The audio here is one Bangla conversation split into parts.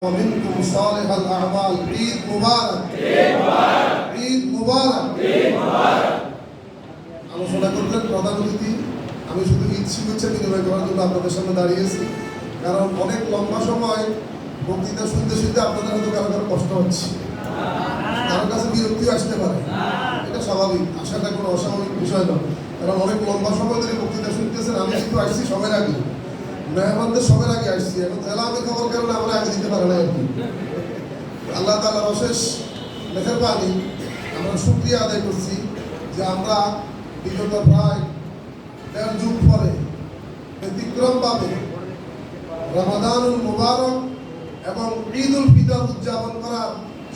ومنكم صالح الأعمال ঈদ মুবারক ঈদ মুবারক আলোচনা করলেন প্রধান অতিথি। আমি শুধু ঈদ শুভেচ্ছা বিনিময় করার জন্য আপনাদের সামনে দাঁড়িয়েছি, কারণ অনেক লম্বা সময় বক্তৃতা শুনতে শুনতে আপনাদের হয়তো কারো কারো কষ্ট হচ্ছে, কারো কাছে বিরক্তিও আসতে পারে। এটা স্বাভাবিক, আসাটা কোনো অস্বাভাবিক বিষয় নয়, কারণ অনেক লম্বা সময় ধরে বক্তৃতা শুনতেছেন। আমি কিন্তু আসছি সবার আগে, মেহমানদের সবার আগে আসছি। এখন তেলামি খবর কারণে আমরা আগে দিতে পারি না আর কি। আল্লাহ তাআলার অশেষ মেহেরবানি, আমরা শুকরিয়া আদায় করছি যে আমরা বিগত প্রায় ১.৫ যুগ পরে ব্যতিক্রমভাবে রমাদানুল মুবারক এবং ঈদুল ফিতর উদযাপন করার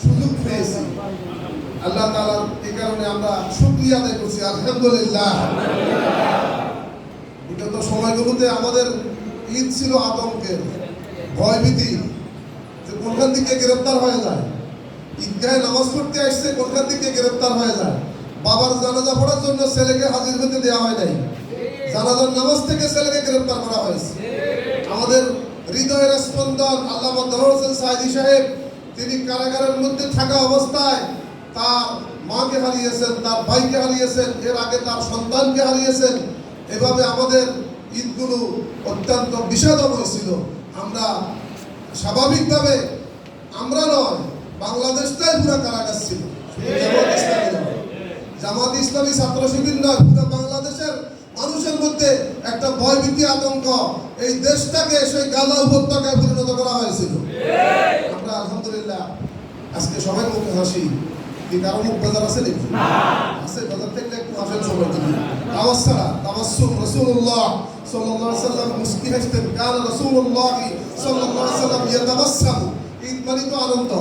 সুযোগ পেয়েছি। আল্লাহ তাআলার এই কারণে আমরা শুকরিয়া আদায় করছি, আলহামদুলিল্লাহ। বিগত সময়গুলোতে আমাদের ঈদ ছিল আতঙ্কের, ভয়ভীতি, যে কোনখান থেকে গ্রেপ্তার হয়ে যায়। ঈদগাহে নামাজ পড়তে আসছে, কোনখান থেকে গ্রেপ্তার হয়ে যায়। বাবার জানাজা পড়ার জন্য ছেলেকে হাজির হতে দেওয়া হয় নাই, জানাজার নামাজ থেকে ছেলেকে গ্রেপ্তার করা হয়েছে। আমাদের হৃদয়ের স্পন্দন আল্লামা দেলোয়ার হোসেন সাঈদী সাহেব, তিনি কারাগারের মধ্যে থাকা অবস্থায় তার মাকে হারিয়েছেন, তার ভাইকে হারিয়েছেন, এর আগে তার সন্তানকে হারিয়েছেন। এভাবে আমাদের ঈদগুলো অত্যন্ত বিষাদময় ছিল। আমরা স্বাভাবিকভাবে, আমরা নয়, বাংলাদেশটাই পুরো কারাগার ছিল। জামাত ইসলামী ছাত্র শিবির নয়, পুরো বাংলাদেশের মানুষের মধ্যে একটা ভয়ভীতি, আতঙ্ক, এই দেশটাকে সেই গাজা উপত্যকায় পরিণত করা হয়েছিল। আমরা আলহামদুলিল্লাহ আজকে সবাই মুখে হাসি। কি কারো মুখ বাজার আছে নাকি? আছে, বাজার থেকে একটু হাসেন সবাই। তিনি আওয়াজ ছাড়া তাবাসসুম, রাসূলুল্লাহ সাল্লাল্লাহু আলাইহি ওয়াসাল্লাম মুস্কি হাসতেন। কান রাসূলুল্লাহ সাল্লাল্লাহু আলাইহি ওয়াসাল্লাম ইয়াতাবাসসামু। ঈদ মানে তো আনন্দ,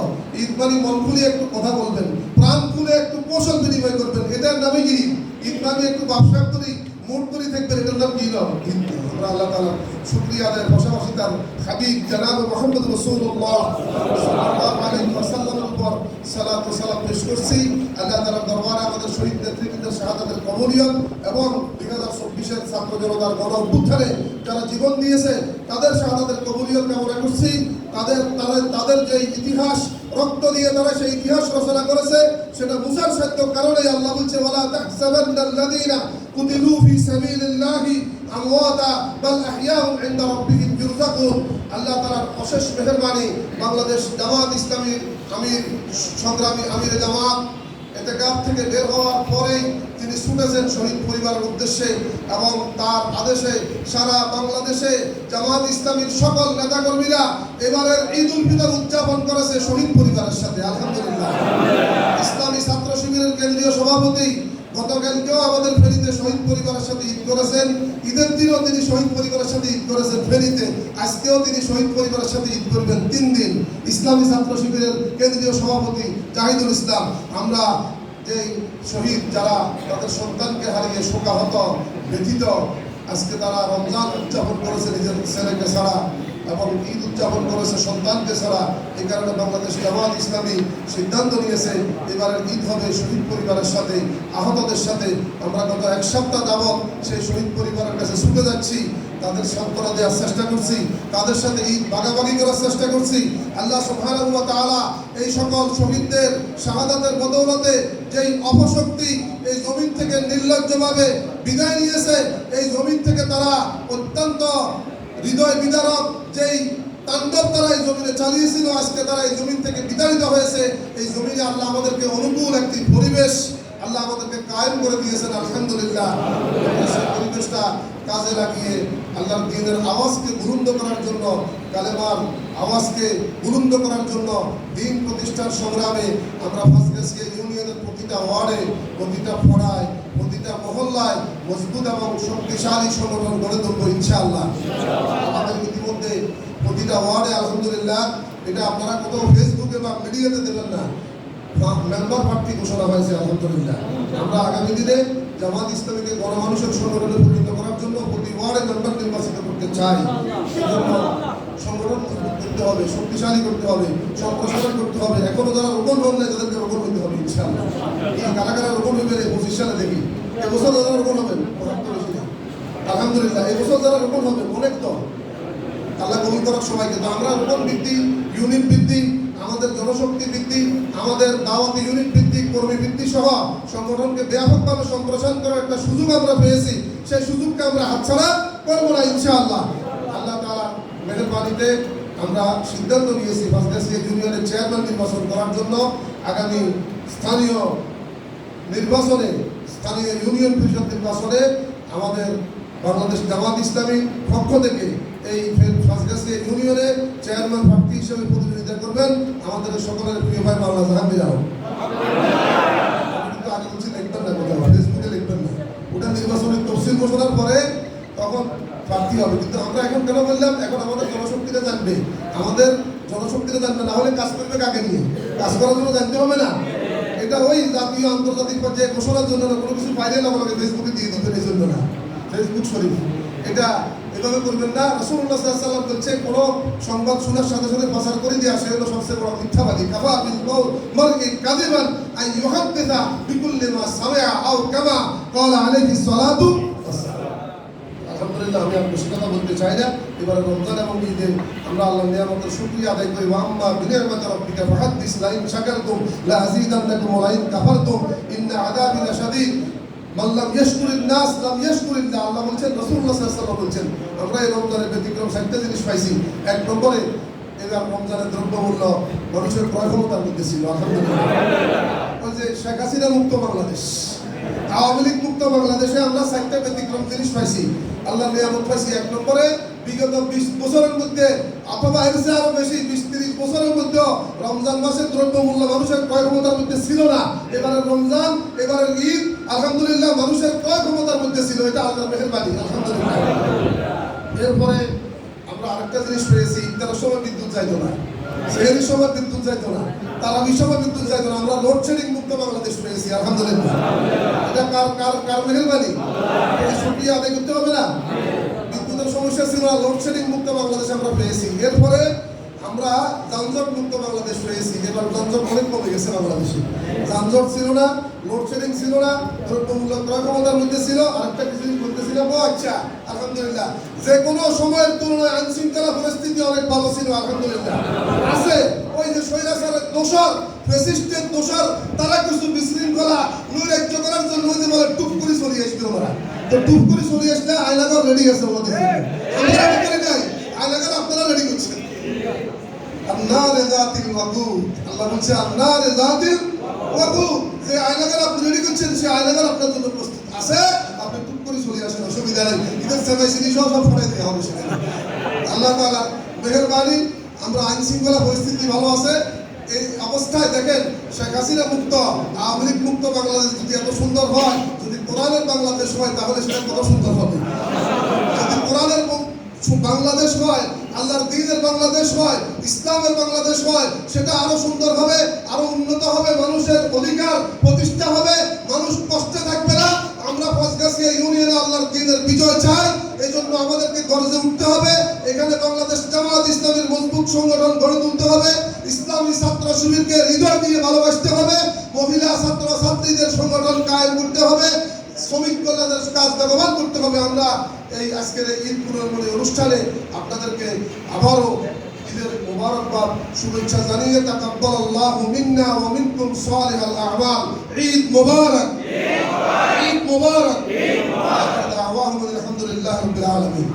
ঈদ মানে মন খুলে একটু কথা বলবেন, প্রাণ খুলে একটু কৌশল বিনিময় করবেন, এটার নামে কি ঈদ। ঈদ মানে একটু ব্যবসা করি, মুড করে থাকবেন, এটার নাম কি নয় ঈদ। আমরা আল্লাহ তাআলা শুকরিয়া আদায়ের পাশাপাশি তার হাবিব জনাব মুহাম্মদ রাসূলুল্লাহ সাল্লাল্লাহু আলাইহি ওয়াসাল্লামের উপর সালাত ও সালাম পেশ করছি। আল্লাহ তাআলার দরবারে আমাদের শহীদ নেতৃবৃন্দের শাহাদাতের কবুলিয়ত এবং 2024-এর ছাত্র জনতার গণ অভ্যুত্থানে যারা জীবন দিয়েছে তাদের শাহাদাতের কবুলিয়ত কামনা করছি। তাদের যে ইতিহাস, রক্ত দিয়ে তারা সেই ইতিহাস রচনা করেছে, সেটা বুঝার সত্য কারণে আল্লাহ বলছে ওয়ালা তাহসাবান্নাল্লাযীনা কুতিলু ফি সাবিলিল্লাহি আমওয়াতা বাল আহইয়াউন ইনদা রাব্বিহিম ইরযাকুন। আল্লাহ তাআলার অশেষ মেহেরবানি, বাংলাদেশ জামাত ইসলামীর আমির, সংগ্রামী আমির জামাত ইতিকাফ থেকে বের হওয়ার পরেই তিনি ছুটেছেন শহীদ পরিবারের উদ্দেশ্যে এবং তার আদেশে সারা বাংলাদেশে জামাত ইসলামীর সকল নেতাকর্মীরা এবারের ঈদুল ফিতর উদযাপন করেছে শহীদ পরিবারের সাথে, আলহামদুলিল্লাহ। ইসলামী ছাত্র শিবিরের কেন্দ্রীয় সভাপতি গতকালকেও আমাদের ফেনীতে শহীদ পরিবারের সাথে ঈদ করেছেন। ঈদের দিনও তিনি শহীদ পরিবারের সাথে ঈদ করেছেন ফেনীতে, আজকেও তিনি শহীদ পরিবারের সাথে ঈদ করবেন 3 দিন। ইসলামী ছাত্র শিবিরের কেন্দ্রীয় সভাপতি জাহিদুল ইসলাম, আমরা যে শহীদ যারা তাদের সন্তানকে হারিয়ে শোকাহত, ব্যথিত, আজকে তারা রমজান উদযাপন করেছে নিজের ছেলেকে ছাড়া এবং ঈদ উদযাপন করেছে সন্তানকে ছাড়া। এই কারণে বাংলাদেশ জামাত ইসলামী সিদ্ধান্ত নিয়েছে এবারের ঈদ হবে শহীদ পরিবারের সাথে, আহতদের সাথে। আমরা গত 1 সপ্তাহ যাবৎ সেই শহীদ পরিবারের কাছে ছুটে যাচ্ছি, তাদের সান্ত্বনা দেওয়ার চেষ্টা করছি, তাদের সাথে ঈদ ভাগাভাগি করার চেষ্টা করছি। আল্লাহ সুবহানাহু ওয়া তাআলা এই সকল শহীদদের শাহাদাতের বদৌলতে যেই অপশক্তি এই জমিন থেকে নির্লজ্জভাবে বিদায় নিয়েছে, এই জমিন থেকে তারা অত্যন্ত হৃদয় বিদারক যেই তাণ্ডব তারা এই জমিনে চালিয়েছিল, আজকে তারা এই জমিন থেকে বিতাড়িত হয়েছে। এই জমিনে আল্লাহ আমাদেরকে অনুকূল একটি পরিবেশ আল্লাহ আমাদেরকে কায়েম করে দিয়েছেন, আলহামদুলিল্লাহ। সেই পরিবেশটা কাজে লাগিয়ে আল্লাহর দ্বীনের আওয়াজকে বুলন্দ করার জন্য, কালেমার আওয়াজকে বুলন্দ করার জন্য দ্বীন প্রতিষ্ঠার সংগ্রামে আমরা ফাঁসগাছিয়া ইউনিয়নের প্রতিটা ওয়ার্ডে, প্রতিটা ফড়ায়, প্রতিটা মহল্লায় মজবুত এবং শক্তিশালী সংগঠন গড়ে তুলব ইনশাআল্লাহ। আমাদের ইতিমধ্যে প্রতিটা ওয়ার্ডে আলহামদুলিল্লাহ, এটা আপনারা কোথাও ফেসবুকে বা মিডিয়াতে দেবেন না, মেম্বার প্রার্থী ঘোষণা হয়েছে, আলহামদুলিল্লাহ। আমরা আগামী দিনে জামাত ইসলামীকে গণমানুষের সংগঠনে পরিণত করার জন্য প্রতি ওয়ার্ডে মেম্বার নির্বাচিত করতে চাই। সেজন্য সংগঠন করতে হবে, শক্তিশালী করতে হবে, সম্প্রসারণ করতে হবে। এখনো যারা রোপণ হন নাই তাদেরকে রোপণ হতে হবে ইনশাআল্লাহ। কারা কারা রোপণ হইবে 25 সালে দেখি। এবছর যারা রোপণ হবেন 75 বেশি, আলহামদুলিল্লাহ। এবছর যারা রোপণ হবেন অনেক তো আল্লাহ কবুল করুক সবাইকে। তো আমরা রোপণ ভিত্তিক, ইউনিট ভিত্তিক, আমাদের জনশক্তি ভিত্তিক, আমাদের দাওয়াতি ইউনিট ভিত্তিক, কর্মী ভিত্তিক সহ সংগঠনকে ব্যাপকভাবে সম্প্রসারণ করার একটা সুযোগ আমরা পেয়েছি। সেই সুযোগকে আমরা হাতছাড়া করবো না ইনশাআল্লাহ। আল্লাহ তাআলা মেহেরবানিতে আমরা সিদ্ধান্ত নিয়েছি ফাজগাছিয়া ইউনিয়নের চেয়ারম্যান নির্বাচন করার জন্য। আগামী স্থানীয় নির্বাচনে, স্থানীয় ইউনিয়ন পরিষদ নির্বাচনে আমাদের বাংলাদেশ জামাত ইসলামীর পক্ষ থেকে এই ফাজগাছিয়া ইউনিয়নে চেয়ারম্যান প্রার্থী হিসেবে প্রতিনিধিত্ব করবেন আমাদের সকলের প্রিয় ভাই মাওলানা জাহাঙ্গীর আলম। কিন্তু আগে বলছি লিখবেন না, কোথাও ফেসবুকে লিখবেন না, ওটা নির্বাচনের তফসিল ঘোষণার পরে তখন প্রার্থী হবে। কিন্তু আমরা এখন কেন বললাম, এখন আমাদের জনশক্তিটা জানবে, আমাদের জনশক্তিটা জানবে, না হলে কাজ করবে কাকে নিয়ে? কাজ করার জন্য জানতে হবে না। এটা ওই জাতীয় আন্তর্জাতিক পর্যায়ে ঘোষণার জন্য না, কোনো কিছু পাইলে আমাকে ফেসবুকে দিয়ে দিবেন, এই জন্য না। ফেসবুক শরীফ এটা এভাবে করবেন না। রাসূলুল্লাহ সাল্লাল্লাহু আলাইহি ওয়াসাল্লাম বলছে, কোনো সংবাদ শোনার সাথে সাথে প্রচার করে দেওয়া সে হলো সবচেয়ে বড় মিথ্যাবাদী। কাফা বিল মারই কাযিবান আন ইউহাদ্দিসা বিকুল্লি মা সামিআ আও কামা ক্বালা আলাইহিস সালাতু ওয়াসসালাম। আলহামদুলিল্লাহ, আমি আর বেশি কথা বলতে চাই না। এবারে রমজান এবং ঈদে আমরা আল্লাহর নিয়ামতের শুকরিয়া আদায় করি। ওয়া আম্মা বিনিআমাতি রাব্বিকা ফাহাদ্দিস লা ইন শাকারতুম লা আযীদান্নাকুম ওয়া লা ইন কাফারতুম ইন্না আযাবি লাশাদীদ। মাল্লাম ইয়াশকুরিন নাস লাম ইয়াশকুরিল্লাহ। আল্লাহ বলছেন, রাসূলুল্লাহ সাল্লাল্লাহু আলাইহি ওয়াসাল্লাম বলছেন, আমরা এই রমজানের ব্যতিক্রম 4টা জিনিস পাইছি। এক নম্বরে এবার রমজানের দ্রব্যমূল্য মানুষের ক্রয় ক্ষমতার মধ্যে ছিল। আলহামদুলিল্লাহ, ওই যে শেখ হাসিনা মুক্ত বাংলাদেশ, আওয়ামী লীগ মুক্ত বাংলাদেশে আমরা 4টা ব্যতিক্রম জিনিস পাইছি, আল্লাহর নিয়ামত পাইছি। এক নম্বরে বিগত 20 বছরের মধ্যে অথবা এর চেয়ে আরো বেশি 20-30 বছরের মধ্যে রমজান মাসের দ্রব্যমূল্য মানুষের ক্রয় ক্ষমতার মধ্যে ছিল না। এবারের রমজান, এবারের ঈদ আলহামদুলিল্লাহ মানুষের ক্রয় ক্ষমতার মধ্যে ছিল। এটা আল্লাহর মেহেরবানি, আলহামদুলিল্লাহ। এরপরে আমরা আরেকটা জিনিস পেয়েছি, ইফতারের সময় বিদ্যুৎ যাইতো না, সেহরির সময় বিদ্যুৎ যাইতো না, তারাবির সময় বিদ্যুৎ যাইতো না। আমরা লোডশেডিং মুক্ত বাংলাদেশ পেয়েছি, আলহামদুলিল্লাহ। এটা কার মেহেরবানি? শুকরিয়া আদায় করতে হবে না? বিদ্যুতের সমস্যা ছিল না, লোডশেডিং মুক্ত বাংলাদেশ আমরা পেয়েছি। এরপরে আমরা যানজট মুক্ত বাংলাদেশ পেয়েছি। এবার যানজট অনেক কমে গেছে বাংলাদেশে। যানজট ছিল না, লোডশেডিং ছিল না, দ্রব্যমূল্য ক্রয় ক্ষমতার মধ্যে ছিল। আরেকটা কিছু বলতেছিলাম, ও আচ্ছা, আলহামদুলিল্লাহ, যে কোনো সময়ের তুলনায় আইন শৃঙ্খলা পরিস্থিতি অনেক ভালো ছিল, আলহামদুলিল্লাহ। আছে ওই যে স্বৈরাচারের দোষর, ফ্যাসিস্টের দোষর, তারা কিছু বিশৃঙ্খলা নৈরাজ্য করার জন্য ওই যে বলে টুপ করে চলে আসবে ওরা। তো টুপ করে চলে আসলে আয়নাগর রেডি আছে ওদের, আমরা রেডি করে নাই, আয়নাগর আপনারা রেডি করছেন। আন্নারে যাতিল ওয়াকুদ, আল্লাহ বলছে আন্নারে যাতিল ওয়াকুদ, যে আয়নাগর আপনি রেডি করছেন সে আয়নাগর আপনার জন্য প্রস্তুত আছে। আপনি টুপ করে চলে আসেন, অসুবিধা নেই। ঈদের সেবাই সিনি সব ফোরাই দেওয়া হবে সেখানে। আল্লাহ তাআলা মেহেরবানি, আমরা আইন শৃঙ্খলা পরিস্থিতি ভালো আছে। এই অবস্থায় দেখেন, শেখ হাসিনা মুক্ত, আওয়ামী লীগ মুক্ত বাংলাদেশ যদি এত সুন্দর হয়, যদি কোরআনের বাংলাদেশ হয়, তাহলে সেটা কত সুন্দর হবে। যদি কোরআনের বাংলাদেশ হয়, আল্লাহর দ্বীনের বাংলাদেশ হয়, ইসলামের বাংলাদেশ হয়, সেটা আরো সুন্দর হবে, আরো উন্নত হবে, মানুষের অধিকার প্রতিষ্ঠা হবে, মানুষ কষ্টে থাকবে না। আমরা ফাজগাছিয়া ইউনিয়নে আল্লাহর দ্বীনের বিজয় চাই। এই জন্য আমাদেরকে গর্জে উঠতে হবে। এখানে বাংলাদেশ জামাত ইসলামীর মজবুত সংগঠন গড়ে তুলতে হবে। ইসলামী ছাত্র শিবিরকে হৃদয় দিয়ে ভালোবাসতে হবে। মহিলা ছাত্র ছাত্রীদের সংগঠন কায়েম করতে হবে। শ্রমিক কল্যাণের কাজ ব্যবহার করতে হবে। আমরা এই আজকের ঈদ পুনর্মনি অনুষ্ঠানে আপনাদেরকে আবারও ঈদের মোবারকবাদ শুভেচ্ছা জানিয়ে তাকাব্বালাল্লাহু মিন্না ওয়া মিনকুম সালিহাল আ'মাল। ঈদ মোবারক, ঈদ মোবারক, ঈদ মোবারক। দাওয়াহুম আলহামদুলিল্লাহি রাব্বিল আলামিন।